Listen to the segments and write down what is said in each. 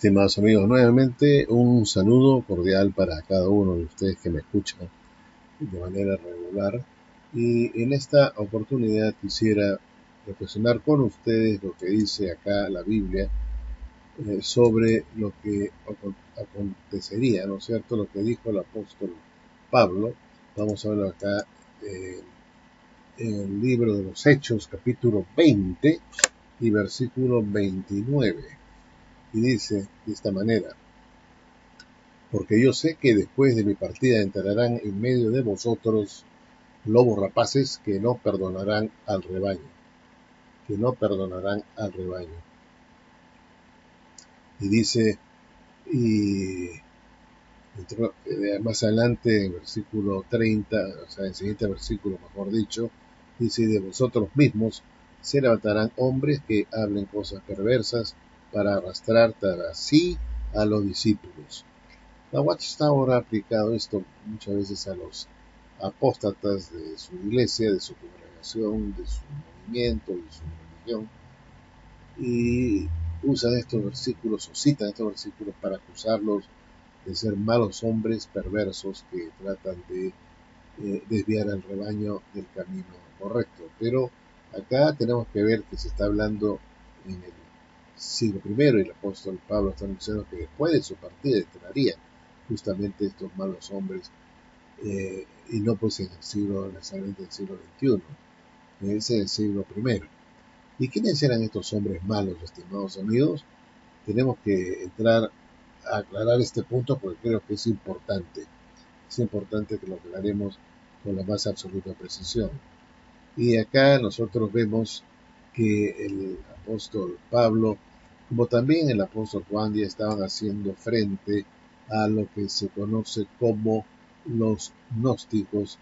Estimados amigos, nuevamente un saludo cordial para cada uno de ustedes que me escuchan de manera regular. Y en esta oportunidad quisiera reflexionar con ustedes lo que dice acá la Biblia sobre lo que acontecería, ¿no es cierto? Lo que dijo el apóstol Pablo. Vamos a verlo acá en el libro de los Hechos, capítulo 20 y versículo 29. Y dice de esta manera: porque yo sé que después de mi partida entrarán en medio de vosotros lobos rapaces que no perdonarán al rebaño, que no perdonarán al rebaño. Y dice, y más adelante, en versículo 30, o sea, en el siguiente versículo, mejor dicho, dice, de vosotros mismos se levantarán hombres que hablen cosas perversas para arrastrar tras sí a los discípulos. La Watch está ahora aplicado esto muchas veces a los apóstatas de su iglesia, de su congregación, de su movimiento, de su religión, y usan estos versículos o citan estos versículos para acusarlos de ser malos hombres perversos que tratan de desviar al rebaño del camino correcto. Pero acá tenemos que ver que se está hablando en el siglo primero, y el apóstol Pablo está anunciando que después de su partida entrarían justamente estos malos hombres, y no pues en el siglo, necesariamente en el siglo XXI, ese es el siglo primero. ¿Y quiénes eran estos hombres malos, estimados amigos? Tenemos que entrar a aclarar este punto porque creo que es importante. Es importante que lo aclaremos con la más absoluta precisión. Y acá nosotros vemos que el apóstol Pablo, como también el apóstol Juan, ya estaban haciendo frente a lo que se conoce como los gnósticos,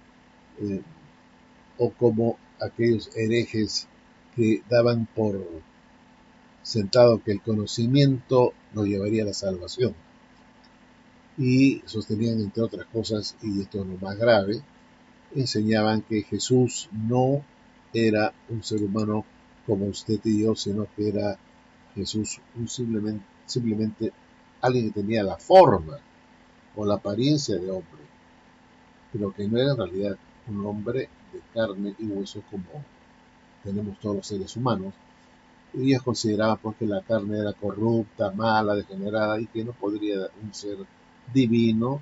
eh, o como aquellos herejes que daban por sentado que el conocimiento nos llevaría a la salvación. Y sostenían, entre otras cosas, y esto es lo más grave, enseñaban que Jesús no era un ser humano como usted y yo, sino que era Jesús simplemente alguien que tenía la forma o la apariencia de hombre, pero que no era en realidad un hombre de carne y hueso como tenemos todos los seres humanos. Y ellos consideraban pues que la carne era corrupta, mala, degenerada, y que no podría un ser divino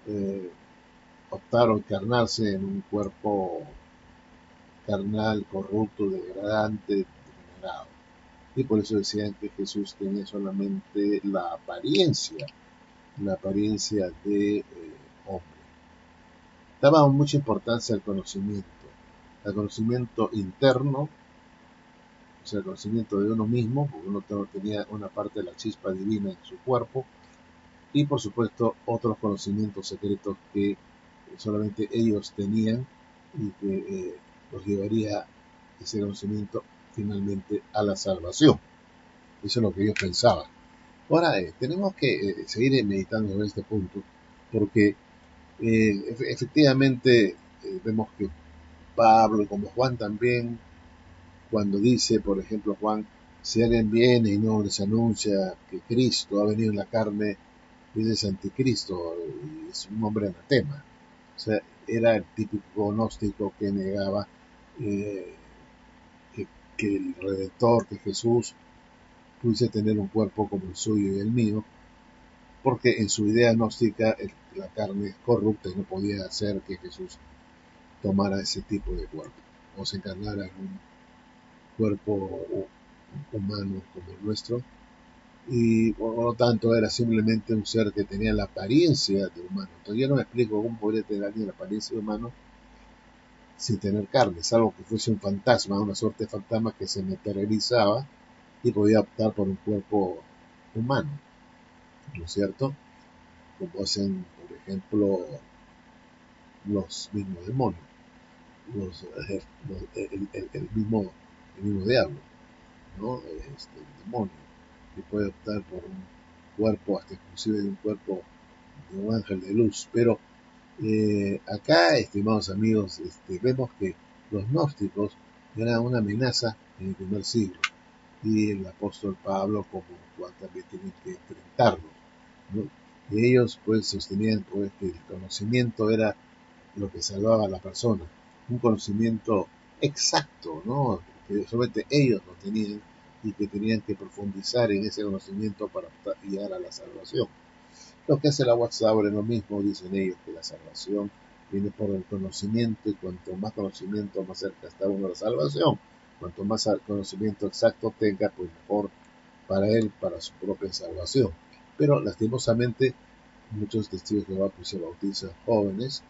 eh, optar o encarnarse en un cuerpo carnal, corrupto, degradante, degenerado. Y por eso decían que Jesús tenía solamente la apariencia de hombre. Daban mucha importancia al conocimiento interno, o sea, el conocimiento de uno mismo, porque uno tenía una parte de la chispa divina en su cuerpo, y por supuesto otros conocimientos secretos que solamente ellos tenían y que los llevaría ese conocimiento finalmente a la salvación. Eso es lo que ellos pensaban. Ahora, tenemos que seguir meditando en este punto, porque efectivamente vemos que Pablo, como Juan también, cuando dice, por ejemplo, Juan, si alguien viene y no les anuncia que Cristo ha venido en la carne, ese es anticristo, y es un hombre anatema. O sea, era el típico gnóstico que negaba eh, que el Redentor, que Jesús, pudiese tener un cuerpo como el suyo y el mío, porque en su idea gnóstica la carne es corrupta y no podía hacer que Jesús tomara ese tipo de cuerpo o se encarnara en un cuerpo humano como el nuestro, y por lo tanto era simplemente un ser que tenía la apariencia de humano. Entonces yo no me explico cómo podría tener alguien la apariencia de humano sin tener carne, salvo que fuese un fantasma, una suerte de fantasma que se materializaba y podía optar por un cuerpo humano, ¿no es cierto? Como hacen, por ejemplo, los mismos demonios, el mismo diablo, ¿no? El demonio, que puede optar por un cuerpo, hasta inclusive de un cuerpo de un ángel de luz. Pero acá, estimados amigos, vemos que los gnósticos eran una amenaza en el primer siglo. y el apóstol Pablo como cual también tienen que enfrentarlos, ¿no? Y ellos pues sostenían pues que el conocimiento era lo que salvaba a la persona, un conocimiento exacto, ¿no? Que solamente ellos lo tenían y que tenían que profundizar en ese conocimiento para llegar a la salvación. Lo que hace la Watchtower es lo mismo, dicen ellos, que la salvación viene por el conocimiento y cuanto más conocimiento, más cerca está uno de la salvación. Cuanto más conocimiento exacto tenga, pues mejor para él, para su propia salvación. Pero lastimosamente muchos testigos de Jehová pues, se bautizan jóvenes,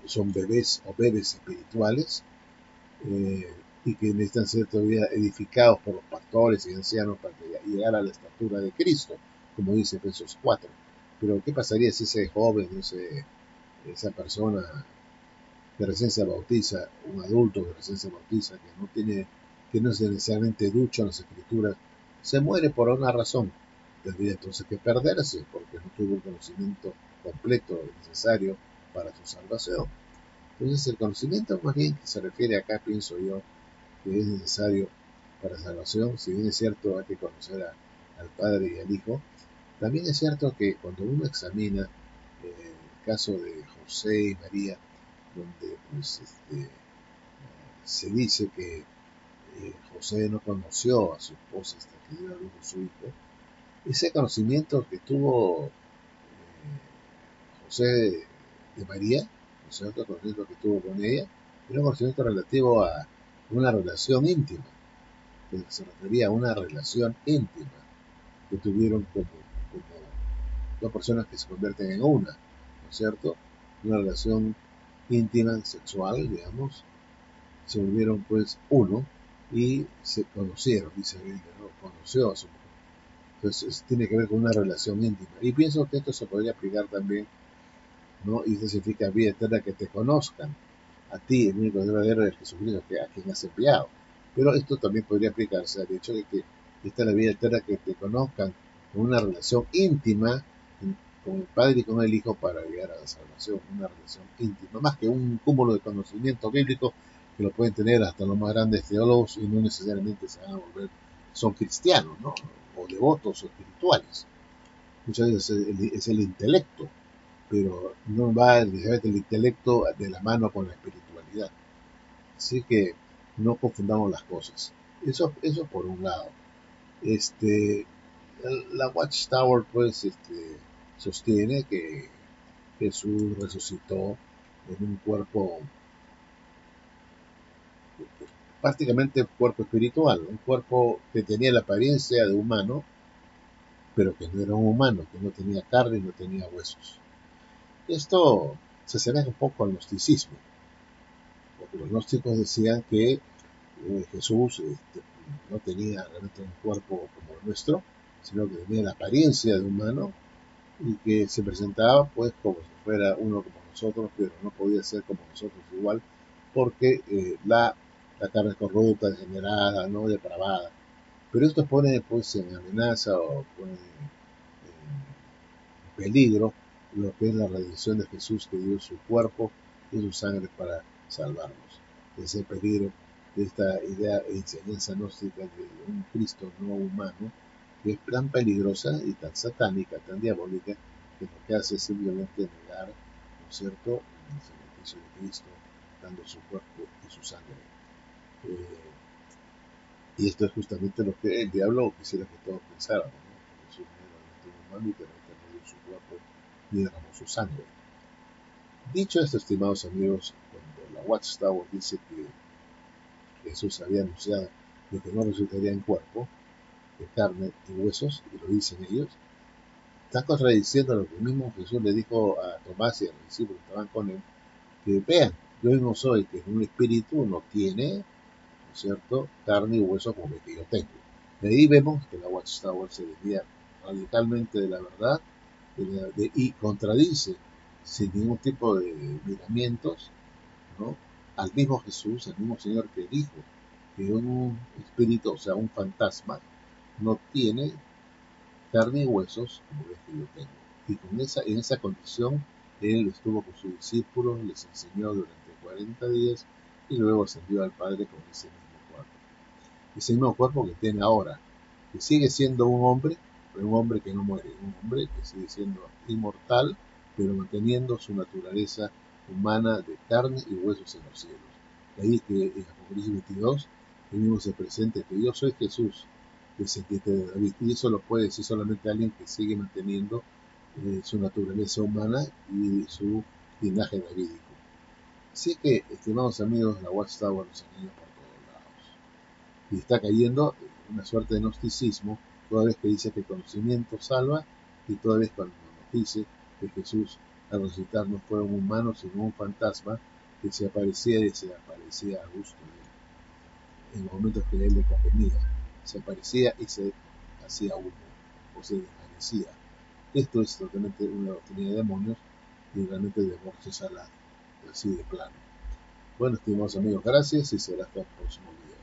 son bebés o bebés espirituales, y que necesitan ser todavía edificados por los pastores y ancianos para llegar a la estatura de Cristo, como dice Efesios 4. Pero ¿qué pasaría si ese joven, esa persona que recién se bautiza, un adulto que recién se bautiza, que no es necesariamente ducho en las escrituras, se muere por una razón? Tendría entonces que perderse porque no tuvo el conocimiento completo necesario para su salvación. Entonces el conocimiento más bien que se refiere acá, pienso yo, que es necesario para salvación. Si bien es cierto hay que conocer al Padre y al Hijo, también es cierto que cuando uno examina el caso de José y María, donde pues, se dice que José no conoció a su esposa hasta que dio a luz a su hijo, ese conocimiento que tuvo José de María, ¿no es cierto? El conocimiento que tuvo con ella, era un conocimiento relativo a una relación íntima, que se refería a una relación íntima que tuvieron como dos personas que se convierten en una, ¿no es cierto? Una relación íntima, sexual, digamos, se volvieron pues uno y se conocieron, dice la Biblia, ¿no? Conoció a su mujer. Entonces tiene que ver con una relación íntima. Y pienso que esto se podría aplicar también, ¿no? Y esto significa vida eterna, que te conozcan a ti, el único verdadero es Jesucristo, que a quien has enviado. Pero esto también podría aplicarse al hecho de que esta es la vida eterna, que te conozcan con una relación íntima con el Padre y con el Hijo para llegar a la salvación, una relación íntima, más que un cúmulo de conocimiento bíblico que lo pueden tener hasta los más grandes teólogos y no necesariamente se van a volver, son cristianos, ¿no? O devotos o espirituales. Muchas veces es el intelecto, pero no va necesariamente el intelecto de la mano con la espiritualidad. Así que no confundamos las cosas. Eso por un lado. Este, la Watchtower pues sostiene que Jesús resucitó en un cuerpo, prácticamente un cuerpo espiritual, un cuerpo que tenía la apariencia de humano, pero que no era un humano, que no tenía carne y no tenía huesos. Esto se asemeja un poco al gnosticismo, porque los gnósticos decían que Jesús no tenía realmente un cuerpo como el nuestro, sino que tenía la apariencia de humano y que se presentaba pues como si fuera uno como nosotros, pero no podía ser como nosotros igual, porque la carne corrupta, degenerada, no depravada. Pero esto pone pues en amenaza o pone en peligro lo que es la redención de Jesús, que dio su cuerpo y su sangre para salvarnos. Ese peligro de esta idea e enseñanza gnóstica de un Cristo no humano, que es tan peligrosa y tan satánica, tan diabólica, que lo que hace es simplemente negar, ¿no es cierto?, el sacrificio de Cristo, dando su cuerpo y su sangre. Eh, y esto es justamente lo que el diablo quisiera que todos pensáramos, ¿no? Que Jesús no era realmente un humano y que realmente no dio su cuerpo ni derramó su sangre. Dicho esto, estimados amigos, cuando la Watchtower dice que Jesús había anunciado de que no resucitaría en cuerpo, de carne y huesos, y lo dicen ellos, están contradiciendo lo que mismo Jesús le dijo a Tomás y a los discípulos que estaban con él, que vean, yo no soy, que un espíritu no tiene, ¿no es cierto?, carne y huesos como el que yo tengo. De ahí vemos que la Watchtower se desvía radicalmente de la verdad y contradice sin ningún tipo de miramientos, ¿no?, al mismo Jesús, al mismo Señor, que dijo que un espíritu, o sea, un fantasma, no tiene carne y huesos como ves que yo tengo. Y en esa condición, él estuvo con sus discípulos, les enseñó durante 40 días y luego ascendió al Padre con ese mismo cuerpo. ese mismo cuerpo que tiene ahora, que sigue siendo un hombre, pero un hombre que no muere, un hombre que sigue siendo inmortal, pero manteniendo su naturaleza humana de carne y huesos en los cielos. De ahí que en Apocalipsis 22 venimos el presente que yo soy Jesús, descendiente de David, y eso lo puede decir solamente alguien que sigue manteniendo su naturaleza humana y su linaje davídico. Así que, estimados amigos, la Watchtower nos engaña por todos lados. Y está cayendo en una suerte de gnosticismo, toda vez que dice que el conocimiento salva, y toda vez cuando nos dice que Jesús al resucitar no fue un humano, sino un fantasma que se aparecía y desaparecía a gusto en los momentos que a él le convenía. Se aparecía y se hacía humo, o se desvanecía. Esto es totalmente una doctrina de demonios y realmente de muerte salada, así de plano. Bueno, estimados amigos, gracias y será hasta el próximo video.